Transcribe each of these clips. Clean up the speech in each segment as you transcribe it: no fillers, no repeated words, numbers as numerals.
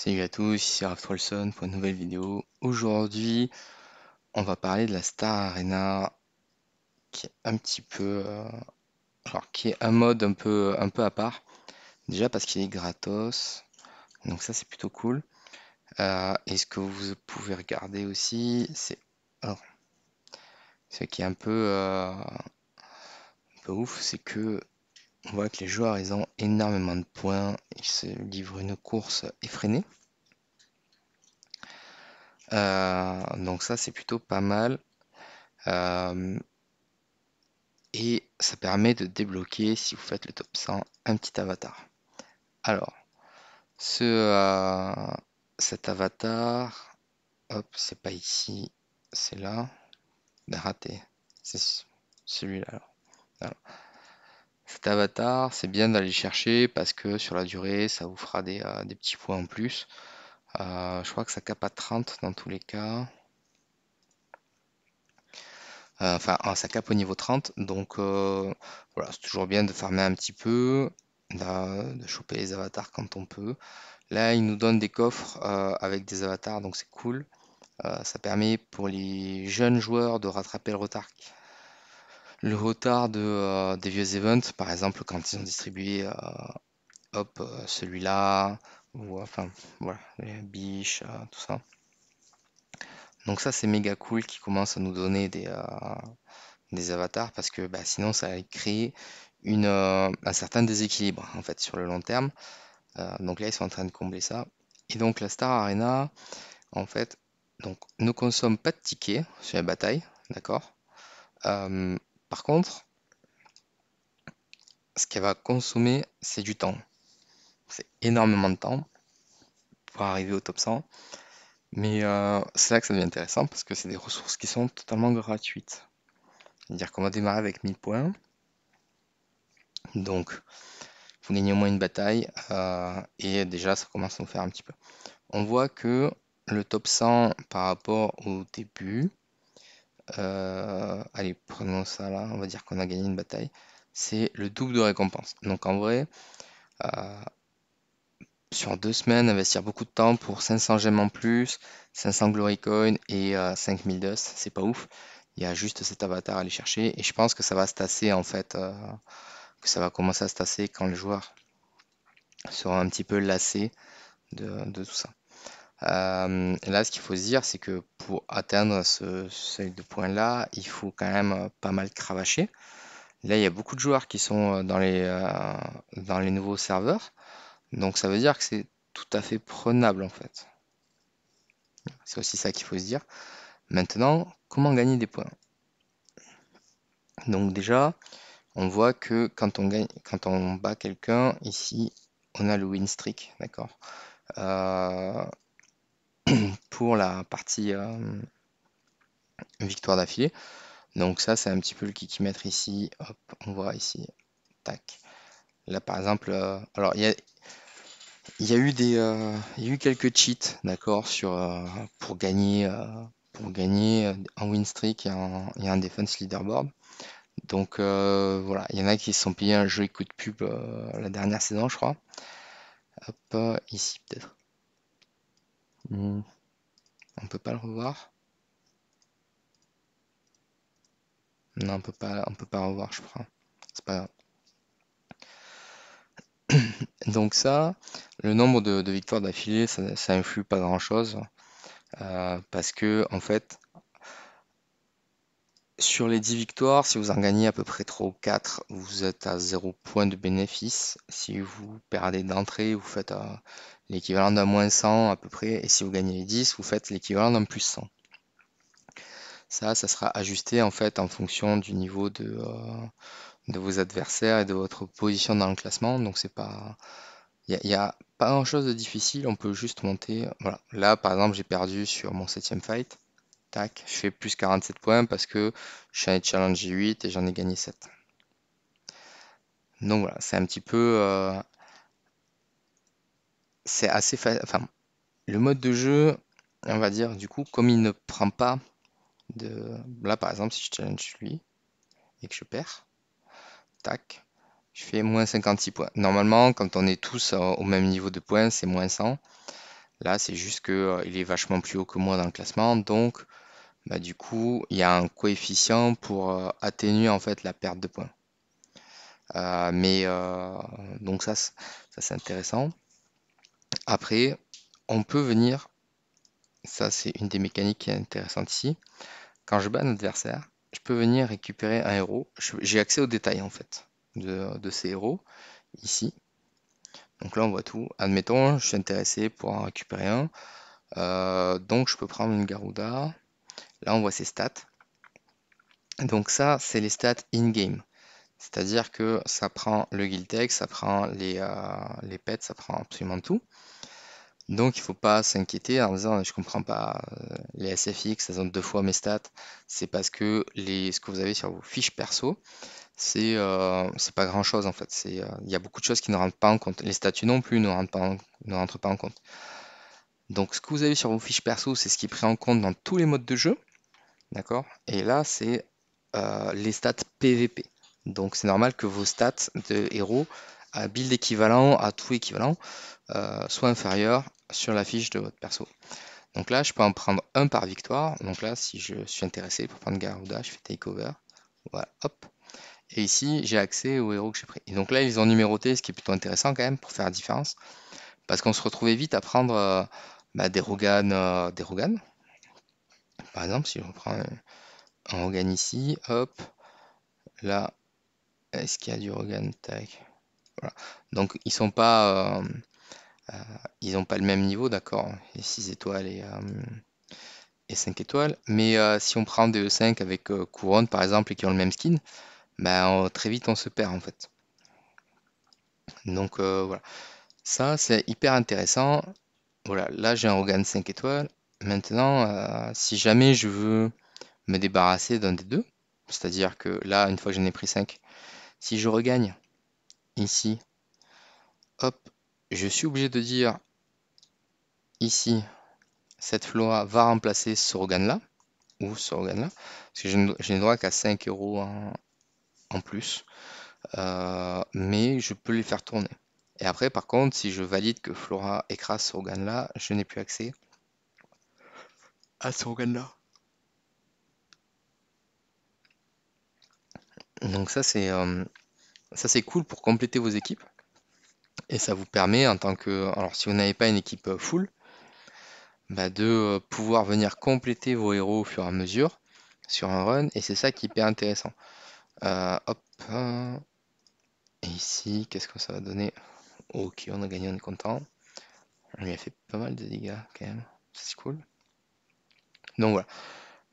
Salut à tous, ici Raph Trollson pour une nouvelle vidéo. Aujourd'hui, on va parler de la Star Arena qui est un petit peu, qui est un mode un peu à part. Déjà parce qu'il est gratos, donc ça c'est plutôt cool. Et ce que vous pouvez regarder aussi, alors, ce qui est un peu ouf, c'est que on voit que les joueurs ils ont énormément de points, ils se livrent une course effrénée. Donc ça c'est plutôt pas mal. Euh, Et ça permet de débloquer, si vous faites le top 100, un petit avatar. Alors, ce, euh, cet avatar, hop, c'est pas ici, c'est là. Ben, raté, c'est celui-là. Alors. Cet avatar, c'est bien d'aller chercher parce que sur la durée, ça vous fera des petits points en plus. Je crois que ça cape à 30 dans tous les cas. Enfin, ça cape au niveau 30. Donc, voilà, c'est toujours bien de farmer un petit peu, de choper les avatars quand on peut. Là, il nous donne des coffres avec des avatars, donc c'est cool. Ça permet pour les jeunes joueurs de rattraper le retard des vieux events. Par exemple, quand ils ont distribué hop, celui-là, ou enfin, voilà, les biches, tout ça. Donc ça, c'est méga cool qu'ils commencent à nous donner des avatars parce que bah, sinon, ça va créer un certain déséquilibre en fait sur le long terme. Donc là, ils sont en train de combler ça. Et donc la Star Arena, en fait, donc, ne consomme pas de tickets sur les batailles, d'accord? Euh, Par contre, ce qu'elle va consommer, c'est du temps. C'est énormément de temps pour arriver au top 100. Mais c'est là que ça devient intéressant parce que c'est des ressources qui sont totalement gratuites. C'est-à-dire qu'on va démarrer avec 1000 points. Donc, il faut gagner au moins une bataille. Et déjà, ça commence à nous faire un petit peu. On voit que le top 100 par rapport au début, allez, prenons ça là, on va dire qu'on a gagné une bataille. C'est le double de récompense. Donc en vrai, euh, sur 2 semaines, investir beaucoup de temps pour 500 gemmes en plus, 500 glory coin et 5000 dust, c'est pas ouf. Il y a juste cet avatar à aller chercher et je pense que ça va se tasser en fait, que ça va commencer à se tasser quand le joueur sera un petit peu lassé de tout ça. Là, ce qu'il faut se dire, c'est que pour atteindre ce seuil de points là, il faut quand même pas mal cravacher. Là, il y a beaucoup de joueurs qui sont dans les nouveaux serveurs. Donc ça veut dire que c'est tout à fait prenable en fait. C'est aussi ça qu'il faut se dire. Maintenant, comment gagner des points? Donc déjà, on voit que quand on bat quelqu'un, ici, on a le win streak, d'accord? Euh, pour la partie victoire d'affilée. Donc ça, c'est un petit peu le kikimètre ici. Hop, on voit ici. Tac. Là, par exemple, alors il y a eu quelques cheats, d'accord, pour gagner un win streak et un defense leaderboard. Donc voilà, il y en a qui se sont payés un joli coup de pub la dernière saison, je crois. Hop, ici peut-être. On peut pas le revoir? Non, on peut pas revoir, je crois. C'est pas grave. Donc ça, le nombre de victoires d'affilée, ça influe pas grand-chose. Parce que en fait, sur les 10 victoires, si vous en gagnez à peu près 3 ou 4, vous êtes à 0 point de bénéfice. Si vous perdez d'entrée, vous faites l'équivalent d'un moins 100 à peu près. Et si vous gagnez les 10, vous faites l'équivalent d'un plus 100. Ça sera ajusté en fait en fonction du niveau de vos adversaires et de votre position dans le classement. Donc c'est pas, il y a pas grand-chose de difficile. On peut juste monter. Voilà. Là, par exemple, j'ai perdu sur mon septième fight. Tac, je fais plus 47 points parce que j'en ai challengé 8 et j'en ai gagné 7. Donc voilà, c'est un petit peu. C'est assez facile. Enfin, le mode de jeu, on va dire, du coup, comme il ne prend pas de. Là, par exemple, si je challenge lui et que je perds, tac, je fais moins 56 points. Normalement, quand on est tous au même niveau de points, c'est moins 100. Là, c'est juste que il est vachement plus haut que moi dans le classement, donc bah, du coup, il y a un coefficient pour atténuer en fait la perte de points. Mais donc ça c'est intéressant. Après, on peut venir, ça c'est une des mécaniques qui est intéressante ici. Quand je bats un adversaire, je peux venir récupérer un héros. J'ai accès aux détails en fait de ces héros ici. Donc là on voit tout. Admettons, je suis intéressé pour en récupérer un. Donc je peux prendre une Garuda. Là on voit ses stats. Donc ça c'est les stats in-game. C'est-à-dire que ça prend le guild tech, ça prend les pets, ça prend absolument tout. Donc il ne faut pas s'inquiéter en disant je comprends pas les SFX, ça donne deux fois mes stats. C'est parce que ce que vous avez sur vos fiches perso, c'est pas grand-chose en fait. Il y a beaucoup de choses qui ne rentrent pas en compte. Les statuts non plus ne rentrent pas en compte. Donc ce que vous avez sur vos fiches perso, c'est ce qui est pris en compte dans tous les modes de jeu. D'accord? Et là, c'est les stats PVP. Donc c'est normal que vos stats de héros à build équivalent, à tout équivalent, soient inférieurs sur la fiche de votre perso. Donc là, je peux en prendre un par victoire. Donc là, si je suis intéressé pour prendre Garuda, je fais takeover. Voilà, hop. Et ici, j'ai accès aux héros que j'ai pris. Et donc là, ils ont numéroté, ce qui est plutôt intéressant quand même pour faire la différence. Parce qu'on se retrouvait vite à prendre bah, des Rogan. Par exemple, si je reprends un Rogan ici, hop, là, est-ce qu'il y a du Rogan? Tac. Voilà. Donc euh, ils n'ont pas le même niveau, d'accord, et 6 étoiles et 5 étoiles. Mais si on prend des E5 avec couronne par exemple et qui ont le même skin, ben, très vite on se perd en fait. Donc voilà. Ça c'est hyper intéressant. Voilà, là j'ai un Rogan 5 étoiles. Maintenant, si jamais je veux me débarrasser d'un des deux, c'est-à-dire que là, une fois que j'en ai pris 5, si je regagne ici, hop, je suis obligé de dire ici, cette flora va remplacer ce Rogan-là, ou ce Rogan-là, parce que je n'ai droit qu'à 5 euros en plus, mais je peux les faire tourner. Et après, par contre, si je valide que Flora écrase ce Rogan-là, je n'ai plus accès à ce Rogan-là. Donc ça c'est cool pour compléter vos équipes. Et ça vous permet en tant que... Alors si vous n'avez pas une équipe full, bah, de pouvoir venir compléter vos héros au fur et à mesure sur un run. Et c'est ça qui est hyper intéressant. Hop. Et ici, qu'est-ce que ça va donner? Ok, on a gagné, on est content. On lui a fait pas mal de dégâts quand même. C'est cool. Donc voilà.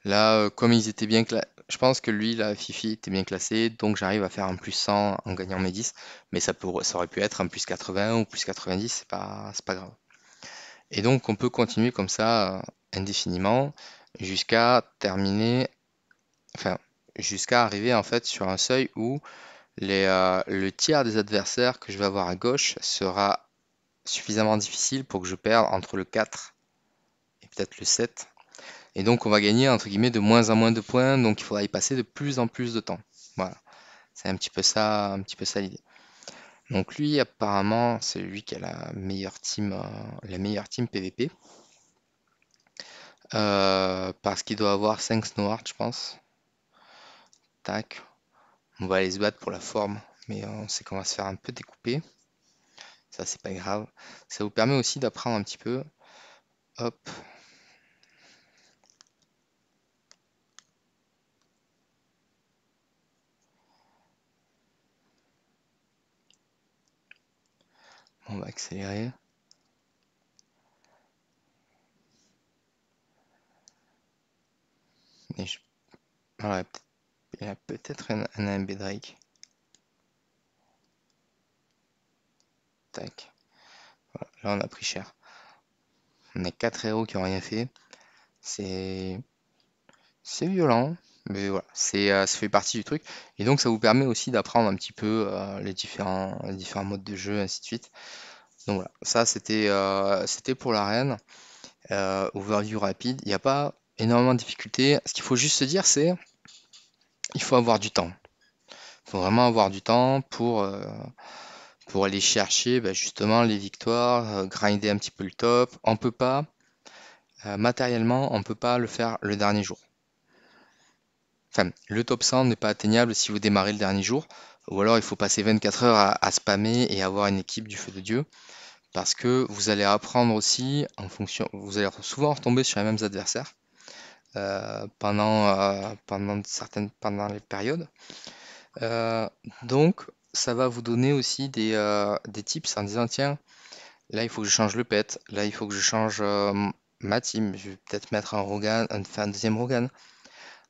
Là, comme ils étaient bien classés, je pense que lui, la Fifi, était bien classé. Donc j'arrive à faire un plus 100 en gagnant mes 10. Mais ça aurait pu être un plus 80 ou plus 90, c'est pas grave. Et donc on peut continuer comme ça indéfiniment jusqu'à terminer, enfin jusqu'à arriver en fait sur un seuil où le tiers des adversaires que je vais avoir à gauche sera suffisamment difficile pour que je perde entre le 4 et peut-être le 7. Et donc on va gagner entre guillemets de moins en moins de points, donc il faudra y passer de plus en plus de temps. Voilà, c'est un petit peu ça l'idée. Donc lui apparemment c'est lui qui a la meilleure team PVP. Parce qu'il doit avoir 5 Snowheart, je pense. Tac. On va aller se battre pour la forme, mais on sait qu'on va se faire un peu découper. Ça, c'est pas grave. Ça vous permet aussi d'apprendre un petit peu. Hop. On va accélérer. Et je... voilà, il y a peut-être un AMB Drake. Tac. Voilà, là, on a pris cher. On a 4 héros qui ont rien fait. C'est c'est violent, mais voilà, ça fait partie du truc. Et donc, ça vous permet aussi d'apprendre un petit peu les différents modes de jeu, ainsi de suite. Donc voilà, ça c'était pour l'arène. Overview rapide, il n'y a pas énormément de difficultés. Ce qu'il faut juste se dire, c'est il faut avoir du temps. Il faut vraiment avoir du temps pour aller chercher justement les victoires, grinder un petit peu le top. On peut pas, matériellement, on peut pas le faire le dernier jour. Enfin, le top 100 n'est pas atteignable si vous démarrez le dernier jour, ou alors il faut passer 24 heures à spammer et avoir une équipe du feu de Dieu, parce que vous allez apprendre aussi en fonction, vous allez souvent retomber sur les mêmes adversaires pendant les périodes. Euh, donc, ça va vous donner aussi des tips en disant, tiens, là il faut que je change le pet, là il faut que je change ma team, je vais peut-être mettre un Rogan, enfin un deuxième Rogan.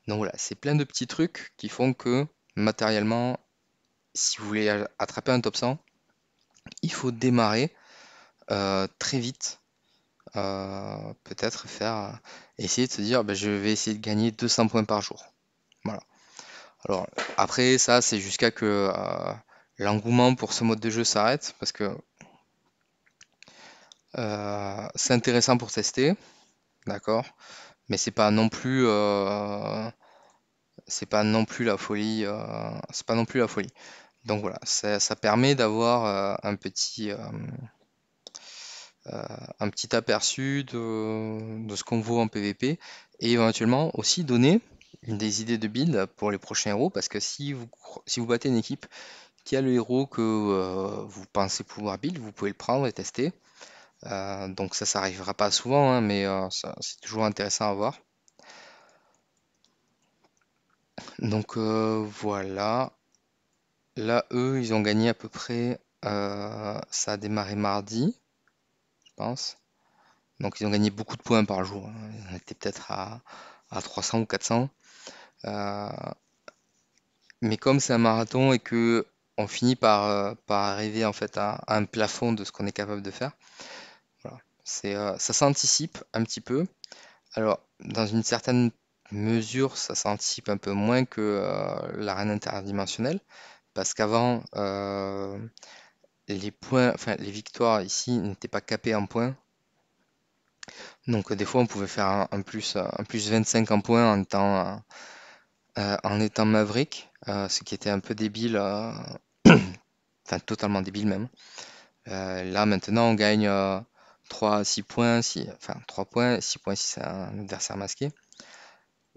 Donc voilà, c'est plein de petits trucs qui font que matériellement, si vous voulez attraper un top 100, il faut démarrer très vite. Peut-être essayer de se dire, je vais essayer de gagner 200 points par jour. Voilà. Alors après, ça, c'est jusqu'à que l'engouement pour ce mode de jeu s'arrête, parce que c'est intéressant pour tester, d'accord, mais c'est pas non plus la folie, c'est pas non plus la folie. Donc voilà, ça permet d'avoir euh, un petit aperçu de ce qu'on vaut en PvP et éventuellement aussi donner des idées de build pour les prochains héros parce que si vous battez une équipe qui a le héros que vous pensez pouvoir build, vous pouvez le prendre et tester. Donc ça arrivera pas souvent, hein, mais c'est toujours intéressant à voir. Donc voilà. Là, eux, ils ont gagné à peu près. Ça a démarré mardi, je pense. Donc ils ont gagné beaucoup de points par jour, hein. Ils en étaient peut-être à 300 ou 400. Euh, mais comme c'est un marathon et que on finit par arriver en fait à un plafond de ce qu'on est capable de faire, voilà. Ça s'anticipe un petit peu. Alors, dans une certaine mesure, ça s'anticipe un peu moins que l'arène interdimensionnelle, parce qu'avant, les points, enfin les victoires ici n'étaient pas capées en points. Donc des fois on pouvait faire un plus 25 en points en étant Maverick, ce qui était un peu débile, enfin totalement débile même. Là maintenant on gagne 3 à 6 points, enfin 3 points, 6 points si c'est un adversaire masqué.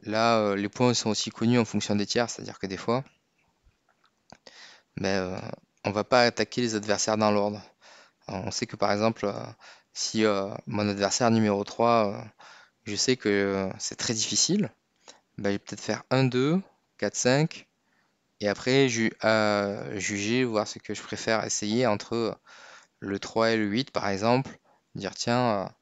Là les points sont aussi connus en fonction des tiers, c'est-à-dire que des fois ben, on va pas attaquer les adversaires dans l'ordre. On sait que par exemple si mon adversaire numéro 3 je sais que c'est très difficile. Bah, je vais peut-être faire 1, 2, 4, 5, et après juger, voir ce que je préfère essayer entre le 3 et le 8 par exemple. Dire tiens,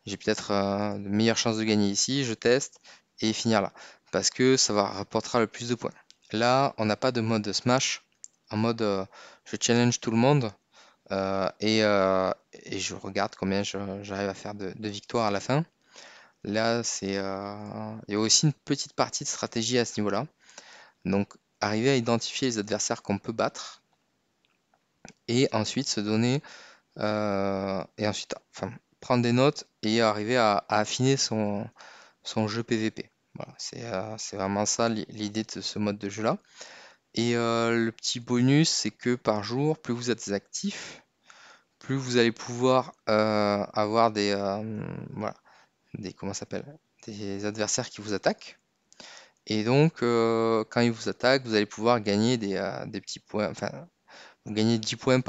j'ai peut-être de meilleures chances de gagner ici, je teste, et finir là. Parce que ça va rapportera le plus de points. Là, on n'a pas de mode smash, en mode je challenge tout le monde, et je regarde combien j'arrive à faire de victoires à la fin. Là, il y a aussi une petite partie de stratégie à ce niveau-là. Donc, arriver à identifier les adversaires qu'on peut battre et ensuite se donner, et ensuite, enfin, prendre des notes et arriver à affiner son jeu PVP. Voilà, c'est vraiment ça l'idée de ce mode de jeu-là. Et le petit bonus, c'est que par jour, plus vous êtes actif, plus vous allez pouvoir avoir voilà, comment ça s'appelle, des adversaires qui vous attaquent. Et donc, quand ils vous attaquent, vous allez pouvoir gagner des petits points. Enfin, vous gagnez 10 points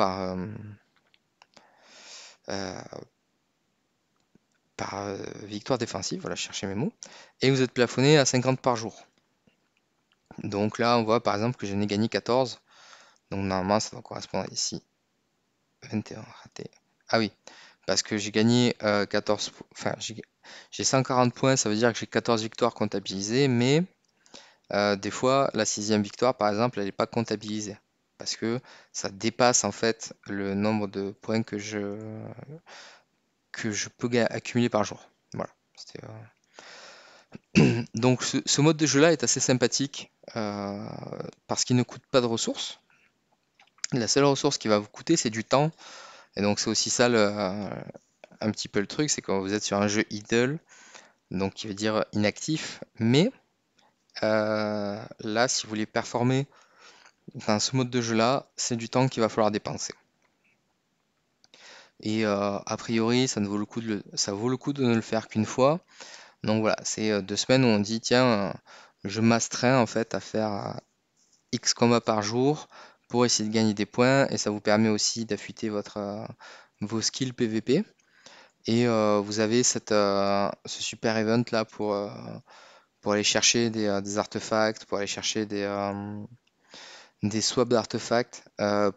euh, par victoire défensive. Voilà, chercher mes mots. Et vous êtes plafonné à 50 par jour. Donc là, on voit par exemple que j'en ai gagné 14. Donc normalement, ça doit correspondre ici. 21 raté. Ah oui, parce que j'ai gagné 14. Enfin, j'ai 140 points, ça veut dire que j'ai 14 victoires comptabilisées. Mais des fois, la sixième victoire, par exemple, elle n'est pas comptabilisée parce que ça dépasse en fait le nombre de points que je peux accumuler par jour. Voilà. Donc ce mode de jeu-là est assez sympathique parce qu'il ne coûte pas de ressources. La seule ressource qui va vous coûter, c'est du temps. Et donc c'est aussi ça un petit peu le truc, c'est quand vous êtes sur un jeu idle, donc qui veut dire inactif. Mais là, si vous voulez performer dans ce mode de jeu-là, c'est du temps qu'il va falloir dépenser. Et a priori, ça vaut le coup de ne le faire qu'une fois. Donc voilà, c'est 2 semaines où on dit, tiens, je m'astreins en fait à faire X combats par jour pour essayer de gagner des points et ça vous permet aussi d'affûter vos skills PVP. Et vous avez ce super event là pour aller chercher des artefacts, pour aller chercher des swaps d'artefacts,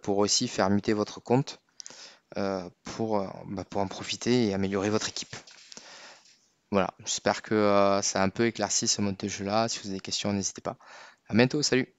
pour aussi faire muter votre compte, pour en profiter et améliorer votre équipe. Voilà, j'espère que ça a un peu éclairci ce mode de jeu là. Si vous avez des questions, n'hésitez pas. À bientôt, salut!